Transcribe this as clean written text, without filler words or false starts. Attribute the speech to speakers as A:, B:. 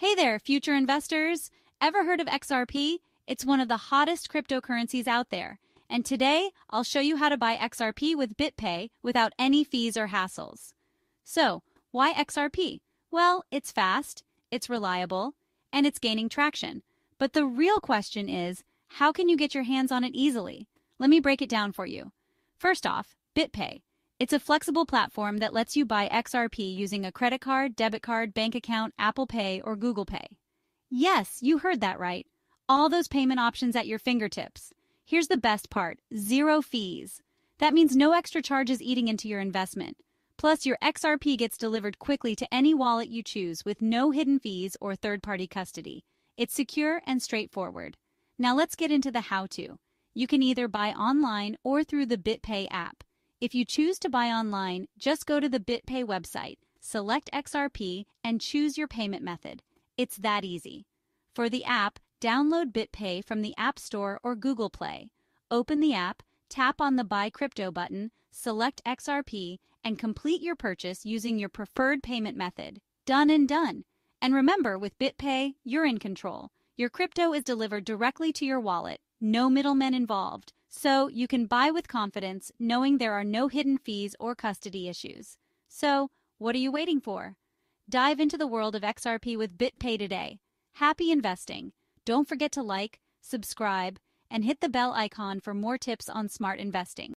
A: Hey there, future investors! Ever heard of XRP? It's one of the hottest cryptocurrencies out there. And today, I'll show you how to buy XRP with BitPay without any fees or hassles. So, why XRP? Well, it's fast, it's reliable, and it's gaining traction. But the real question is, how can you get your hands on it easily? Let me break it down for you. First off, BitPay. It's a flexible platform that lets you buy XRP using a credit card, debit card, bank account, Apple Pay, or Google Pay. Yes, you heard that right. All those payment options at your fingertips. Here's the best part, zero fees. That means no extra charges eating into your investment. Plus, your XRP gets delivered quickly to any wallet you choose with no hidden fees or third-party custody. It's secure and straightforward. Now let's get into the how-to. You can either buy online or through the BitPay app. If you choose to buy online, just go to the BitPay website, select XRP, and choose your payment method. It's that easy. For the app, download BitPay from the App Store or Google Play. Open the app, tap on the Buy Crypto button, select XRP, and complete your purchase using your preferred payment method. Done and done. And remember, with BitPay, you're in control. Your crypto is delivered directly to your wallet, no middlemen involved. So you can buy with confidence, knowing there are no hidden fees or custody issues. So, what are you waiting for? Dive into the world of XRP with BitPay today. Happy investing! Don't forget to like, subscribe, and hit the bell icon for more tips on smart investing.